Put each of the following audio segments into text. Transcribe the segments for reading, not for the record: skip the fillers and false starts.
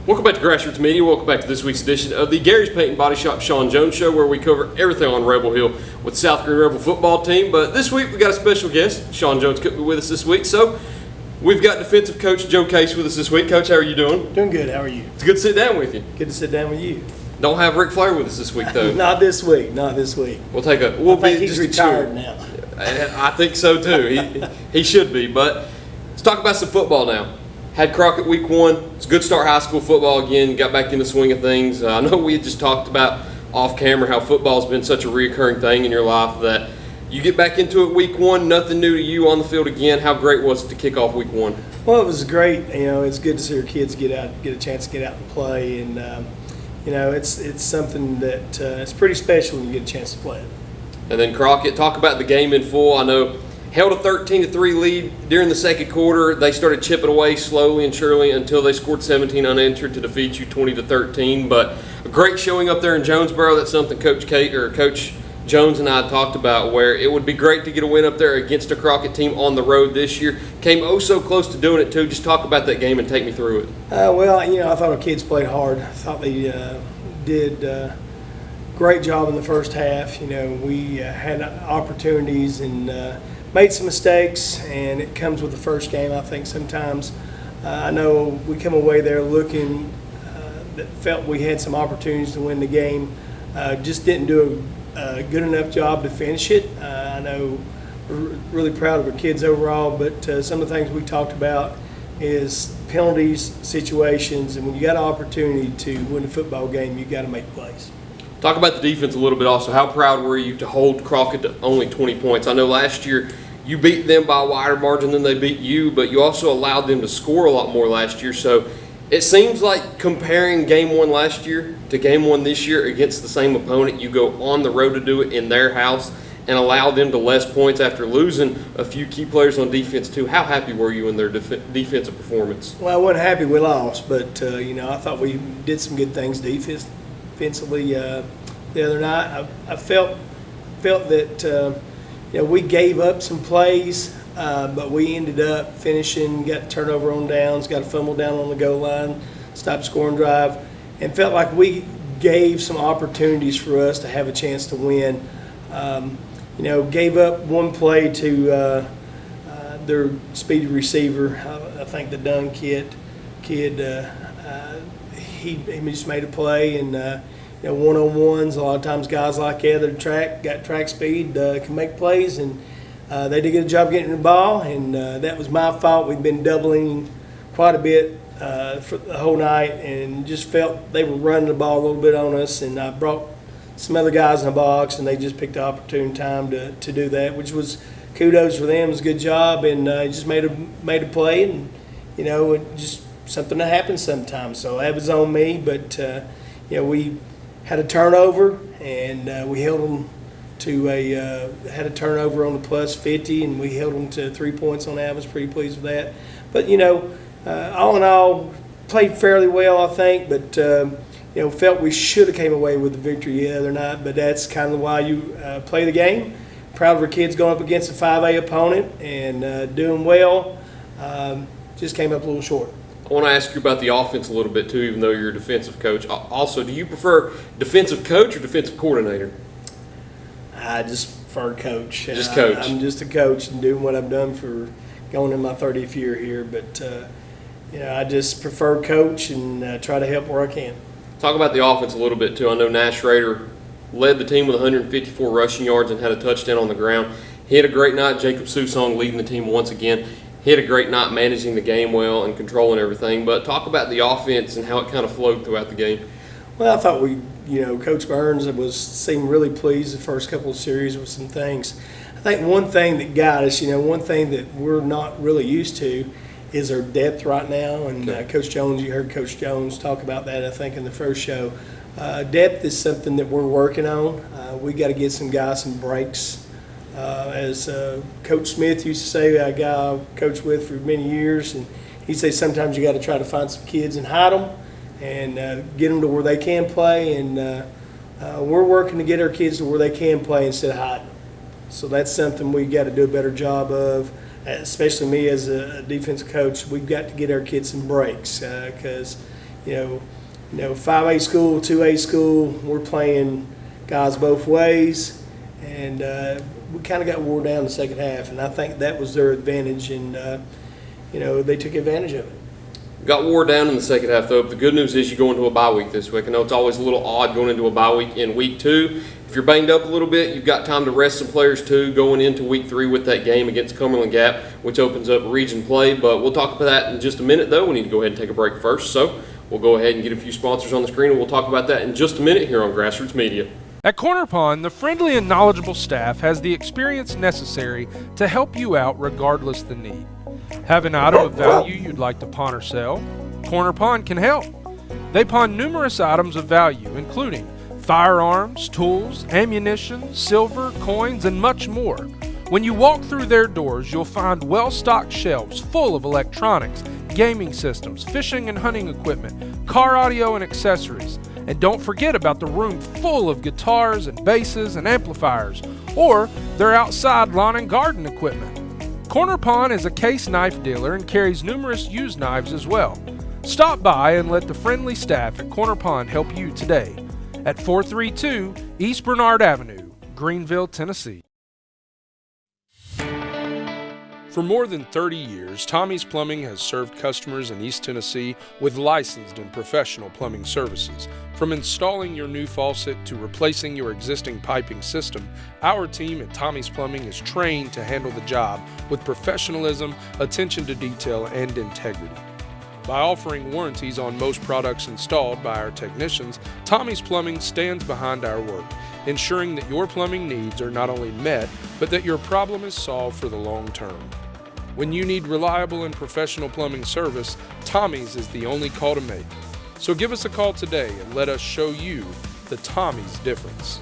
Welcome back to Grassroots Media. Welcome back to this week's edition of the Gary's Paint and Body Shop Shawn Jones Show, where we cover everything on Rebel Hill with South Greene Rebel football team. But this week we got a special guest. Shawn Jones couldn't be with us this week, so we've got defensive coach Joe Case with us this week. Coach, how are you doing? Doing good. How are you? It's good to sit down with you. Good to sit down with you. Don't have Ric Flair with us this week, though. Not this week. Not this week. We'll take a. I think he's retired now. I think so too. He should be. But let's talk about some football now. Had Crockett week 1. It's a good start high school football again. Got back in the swing of things. I know we had just talked about off camera how football's been such a reoccurring thing in your life that you get back into it week 1, nothing new to you on the field again. How great was it to kick off week 1? Well, it was great. You know, it's good to see our kids get a chance to get out and play, and you know, it's something that it's pretty special when you get a chance to play it. And then Crockett, talk about the game in full. I know held a 13-3 lead during the second quarter. They started chipping away slowly and surely until they scored 17 unanswered to defeat you 20-13. But a great showing up there in Jonesboro. That's something Coach Jones and I talked about, where it would be great to get a win up there against a Crockett team on the road this year. Came oh so close to doing it too. Just talk about that game and take me through it. Well, you know, I thought our kids played hard. I thought they did a great job in the first half. You know, we had opportunities and made some mistakes, and it comes with the first game, I think, sometimes. I know we come away there looking that felt we had some opportunities to win the game. Just didn't do a good enough job to finish it. I know we're really proud of our kids overall, but some of the things we talked about is penalties, situations, and when you got an opportunity to win a football game, you got to make plays. Talk about the defense a little bit also. How proud were you to hold Crockett to only 20 points? I know last year you beat them by a wider margin than they beat you, but you also allowed them to score a lot more last year. So it seems like comparing game 1 last year to game 1 this year against the same opponent, you go on the road to do it in their house and allow them to less points after losing a few key players on defense too. How happy were you in their defensive performance? Well, I wasn't happy we lost, but you know, I thought we did some good things defensively the other night. I felt that you know, we gave up some plays, but we ended up finishing, got turnover on downs, got a fumble down on the goal line, stopped scoring drive, and felt like we gave some opportunities for us to have a chance to win. You know, gave up one play to their speedy receiver. I think the Dunn kid, he just made a play, and you know, one-on-ones, a lot of times guys like that got track speed, can make plays, and they did a good job getting the ball, and that was my fault. We've been doubling quite a bit for the whole night, and just felt they were running the ball a little bit on us, and I brought some other guys in the box, and they just picked the opportune time to do that, which was kudos for them. It was a good job, and just made a play, and you know, it just something that happens sometimes. So that was on me, but you know, we had a turnover, and we held them to had a turnover on the plus 50, and we held them to 3 points on that. I was pretty pleased with that. But, you know, all in all, played fairly well, I think, but, you know, felt we should have came away with the victory the other night, but that's kind of why you play the game. Proud of our kids going up against a 5A opponent and doing well. Just came up a little short. I want to ask you about the offense a little bit too, even though you're a defensive coach. Also, do you prefer defensive coach or defensive coordinator? I just prefer coach. Just coach. I'm just a coach and doing what I've done for going in my 30th year here. But, you know, I just prefer coach and try to help where I can. Talk about the offense a little bit too. I know Nash Rader led the team with 154 rushing yards and had a touchdown on the ground. He had a great night. Jacob Susong leading the team once again. He had a great night managing the game well and controlling everything. But talk about the offense and how it kind of flowed throughout the game. Well, I thought you know, Coach Burns seemed really pleased the first couple of series with some things. I think one thing that got us, you know, one thing that we're not really used to is our depth right now. And Coach Jones, you heard Coach Jones talk about that, I think, in the first show. Depth is something that we're working on. We got to get some guys some breaks. As Coach Smith used to say, a guy I coached with for many years, and he'd say sometimes you got to try to find some kids and hide them and get them to where they can play. And we're working to get our kids to where they can play instead of hiding them. So that's something we got to do a better job of, especially me as a defensive coach. We've got to get our kids some breaks because 5A school, 2A school, we're playing guys both ways, and we kind of got wore down in the second half, and I think that was their advantage, and they took advantage of it. Got wore down in the second half, though. But the good news is you go into a bye week this week. I know it's always a little odd going into a bye week in week 2. If you're banged up a little bit, you've got time to rest some players too going into week 3 with that game against Cumberland Gap, which opens up region play. But we'll talk about that in just a minute, though. We need to go ahead and take a break first. So we'll go ahead and get a few sponsors on the screen, and we'll talk about that in just a minute here on Grassroots Media. At Corner Pond, the friendly and knowledgeable staff has the experience necessary to help you out regardless the need. Have an item of value you'd like to pawn or sell? Corner Pond can help. They pawn numerous items of value, including firearms, tools, ammunition, silver, coins, and much more. When you walk through their doors, you'll find well-stocked shelves full of electronics, gaming systems, fishing and hunting equipment, car audio and accessories. And don't forget about the room full of guitars and basses and amplifiers, or their outside lawn and garden equipment. Corner Pond is a case knife dealer and carries numerous used knives as well. Stop by and let the friendly staff at Corner Pond help you today at 432 East Bernard Avenue, Greenville, Tennessee. For more than 30 years, Tommy's Plumbing has served customers in East Tennessee with licensed and professional plumbing services. From installing your new faucet to replacing your existing piping system, our team at Tommy's Plumbing is trained to handle the job with professionalism, attention to detail, and integrity. By offering warranties on most products installed by our technicians, Tommy's Plumbing stands behind our work, ensuring that your plumbing needs are not only met, but that your problem is solved for the long term. When you need reliable and professional plumbing service, Tommy's is the only call to make. So give us a call today and let us show you the Tommy's difference.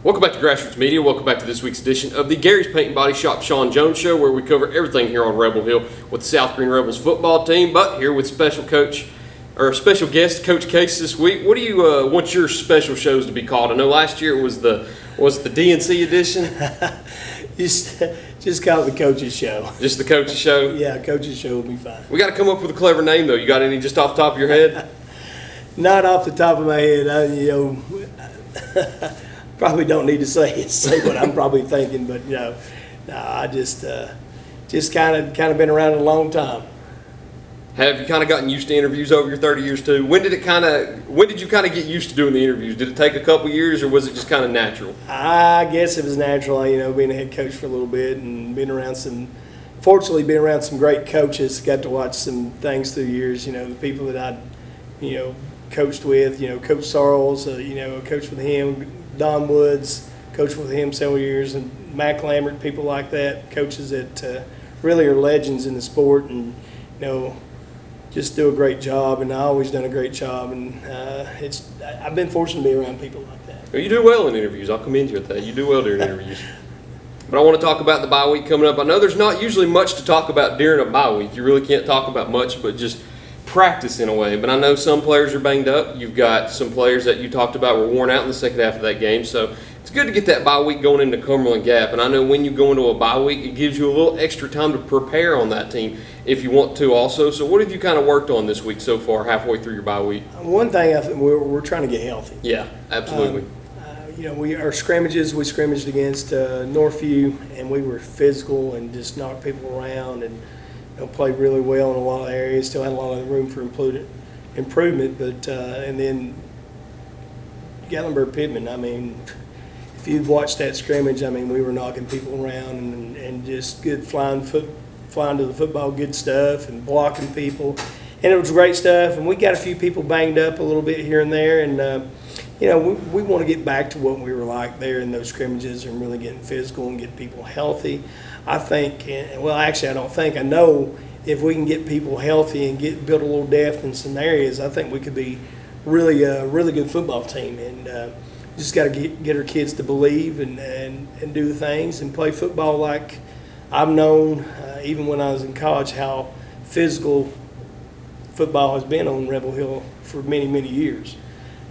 Welcome back to Grassroots Media. Welcome back to this week's edition of the Gary's Paint and Body Shop Shawn Jones Show, where we cover everything here on Rebel Hill with the South Greene Rebels football team. But here with special guest, Coach Case this week. What do you want your special shows to be called? I know last year it was the DNC edition. Just call it the Coach's Show. Just the Coach's Show. Yeah, Coach's Show will be fine. We got to come up with a clever name though. You got any just off the top of your head? Not off the top of my head. Probably don't need to say what I'm probably thinking, but I just kind of been around a long time. Have you kind of gotten used to interviews over your 30 years too? When did you kind of get used to doing the interviews? Did it take a couple years, or was it just kind of natural? I guess it was natural. Being a head coach for a little bit and fortunately been around some great coaches. Got to watch some things through the years. The people that I coached with. Coach Sarles. Coached with him. Don Woods, coached with him several years, and Mac Lambert, people like that, coaches that really are legends in the sport, and just do a great job. And I always done a great job, and I've been fortunate to be around people like that. Well, you do well in interviews. I'll commend you with that. You do well during interviews. But I want to talk about the bye week coming up. I know there's not usually much to talk about during a bye week. You really can't talk about much, but just practice in a way. But I know some players are banged up. You've got some players that you talked about were worn out in the second half of that game. So it's good to get that bye week going into Cumberland Gap. And I know when you go into a bye week, it gives you a little extra time to prepare on that team if you want to also. So what have you kind of worked on this week so far, halfway through your bye week? One thing, I think we're trying to get healthy. Yeah, absolutely. Our scrimmages, we scrimmaged against Northview, and we were physical and just knocked people around and played really well in a lot of areas. Still had a lot of room for improvement, but and then Gatlinburg-Pittman. If you've watched that scrimmage, we were knocking people around and just good flying to the football, good stuff, and blocking people, and it was great stuff. And we got a few people banged up a little bit here and there, and we want to get back to what we were like there in those scrimmages and really getting physical and get people healthy. I think, I know if we can get people healthy and build a little depth in some areas, I think we could be really a really good football team. And just got to get our kids to believe and do the things and play football like I've known, even when I was in college, how physical football has been on Rebel Hill for many, many years.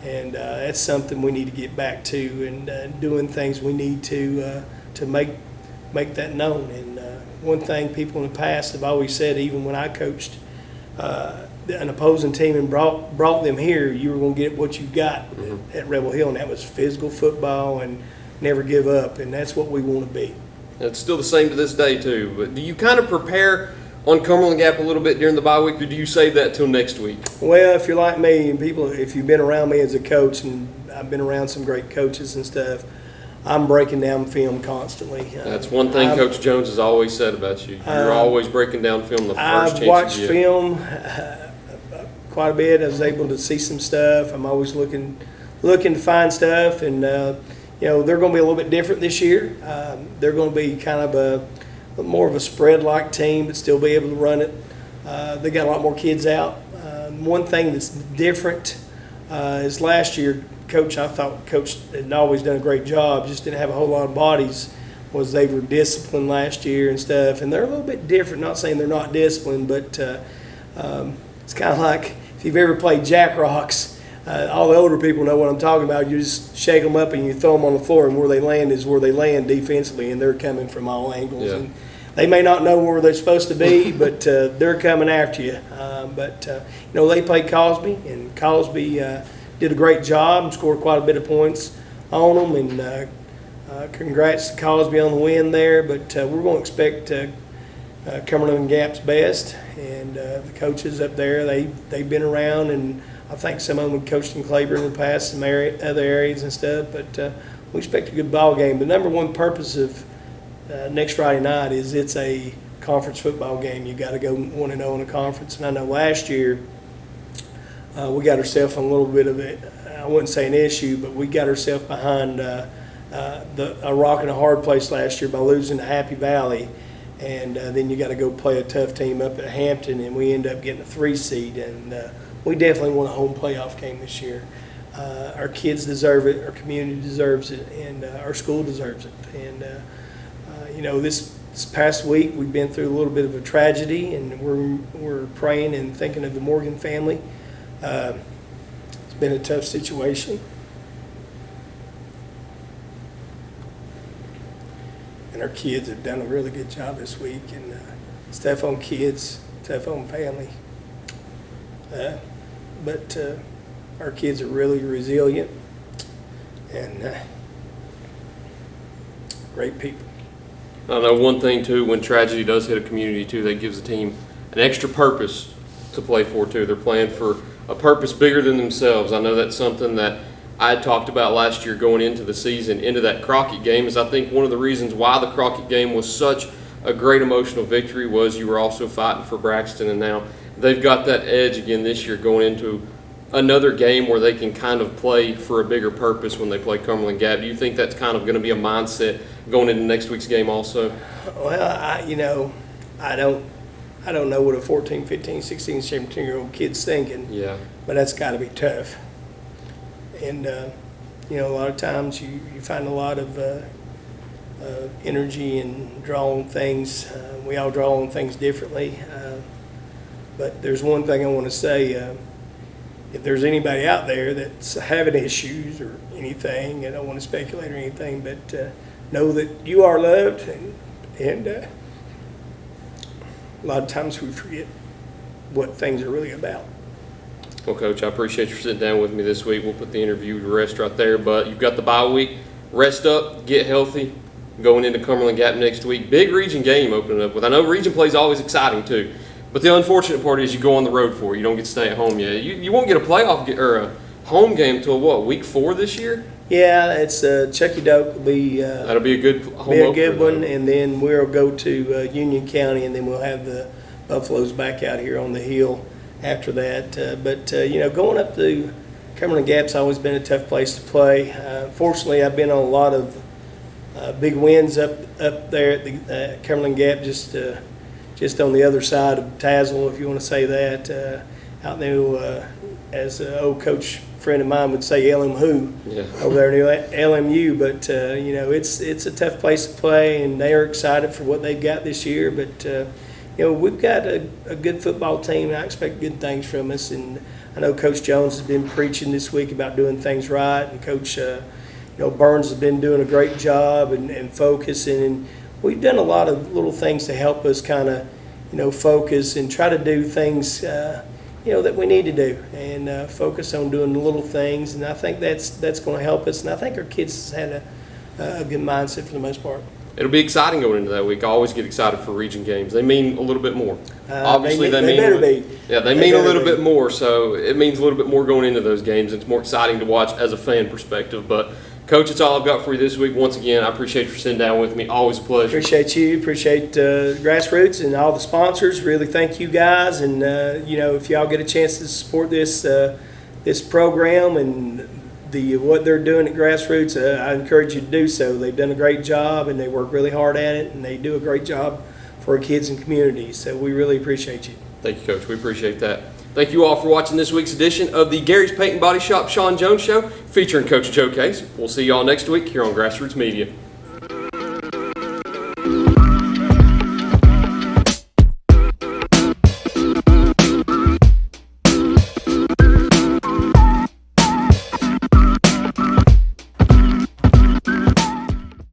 And that's something we need to get back to, and doing things we need to make that known. And one thing people in the past have always said, even when I coached an opposing team and brought them here, you were going to get what you got at Rebel Hill, and that was physical football and never give up, and that's what we want to be. It's still the same to this day too. But do you kind of prepare on Cumberland Gap a little bit during the bye week, or do you save that till next week? Well, if you're like me, and if you've been around me as a coach, and I've been around some great coaches and stuff, I'm breaking down film constantly. That's one thing Coach Jones has always said about you. You're always breaking down film the first chance you get. I've watched film quite a bit. I was able to see some stuff. I'm always looking to find stuff, and they're going to be a little bit different this year. They're going to be kind of a more of a spread-like team, but still be able to run it. They got a lot more kids out. One thing that's different is last year, I thought Coach had always done a great job, just didn't have a whole lot of bodies, was they were disciplined last year and stuff. And they're a little bit different, not saying they're not disciplined, but it's kind of like if you've ever played Jack Rocks, all the older people know what I'm talking about. You just shake them up and you throw them on the floor, and where they land is where they land defensively, and they're coming from all angles. Yeah. And they may not know where they're supposed to be, but they're coming after you. They played Cosby, and Cosby did a great job and scored quite a bit of points on them. And congrats to Cosby on the win there. But we're going to expect Cumberland Gap's best, and the coaches up there, they've been around, and I think some of them have coached in Claiborne in the past, some other areas and stuff. But we expect a good ball game. The number one purpose of next Friday night is it's a conference football game. You got to go 1-0 in a conference. And I know last year we got ourselves on a little bit of it. I wouldn't say an issue, but we got ourselves behind a rock and a hard place last year by losing to Happy Valley. And then you got to go play a tough team up at Hampton, and we end up getting a 3 seed. And we definitely want a home playoff game this year. Our kids deserve it, our community deserves it, and our school deserves it. And this past week we've been through a little bit of a tragedy, and we're praying and thinking of the Morgan family. It's been a tough situation. And our kids have done a really good job this week, and tough on kids, tough on family. But our kids are really resilient and great people. I know one thing too, when tragedy does hit a community too, that gives the team an extra purpose to play for too. They're playing for a purpose bigger than themselves. I know that's something that I had talked about last year going into the season, into that Crockett game, is I think one of the reasons why the Crockett game was such a great emotional victory was you were also fighting for Braxton, and now they've got that edge again this year going into another game where they can kind of play for a bigger purpose when they play Cumberland Gap. Do you think that's kind of going to be a mindset going into next week's game also? Well, I don't know what a 14, 15, 16, 17-year-old kid's thinking. Yeah. But that's got to be tough. And, a lot of times you find a lot of energy in drawing things. We all draw on things differently. But there's one thing I want to say. If there's anybody out there that's having issues or anything, I don't want to speculate or anything, but know that you are loved, and a lot of times we forget what things are really about. Well, Coach, I appreciate you sitting down with me this week. We'll put the interview to rest right there, but you've got the bye week. Rest up, get healthy, going into Cumberland Gap next week. Big region game opening up with. I know region play is always exciting too, but the unfortunate part is you go on the road for it. You don't get to stay at home yet. You won't get a playoff or a home game until what, week 4 this year? Yeah, it's Chucky Doak will be. That'll be a good home be a opener, good one, though. and then we'll go to Union County, and then we'll have the Buffaloes back out here on the hill after that. Going up to Cumberland Gap's always been a tough place to play. Fortunately, I've been on a lot of big wins up there at the Cumberland Gap, just on the other side of Tazewell, if you want to say that. Out there, as an old coach friend of mine would say, LM who, Yeah. over there in LMU. But, it's a tough place to play, and they are excited for what they've got this year. But, we've got a good football team, and I expect good things from us. And I know Coach Jones has been preaching this week about doing things right, and Coach Burns has been doing a great job and focusing. And we've done a lot of little things to help us kind of, focus and try to do things, that we need to do, and focus on doing the little things. And I think that's going to help us. And I think our kids had a good mindset for the most part. It'll be exciting going into that week. I always get excited for region games. They mean a little bit more. Obviously, they better be. Yeah, they mean a little bit more. So it means a little bit more going into those games. It's more exciting to watch as a fan perspective. But Coach, it's all I've got for you this week. Once again, I appreciate you for sitting down with me. Always a pleasure. Appreciate you. Appreciate Grassroots and all the sponsors. Really thank you guys. And if y'all get a chance to support this program and what they're doing at Grassroots, I encourage you to do so. They've done a great job, and they work really hard at it, and they do a great job for our kids and communities. So we really appreciate you. Thank you, Coach. We appreciate that. Thank you all for watching this week's edition of the Gary's Paint and Body Shop Shawn Jones Show featuring Coach Joe Case. We'll see y'all next week here on Grassroots Media.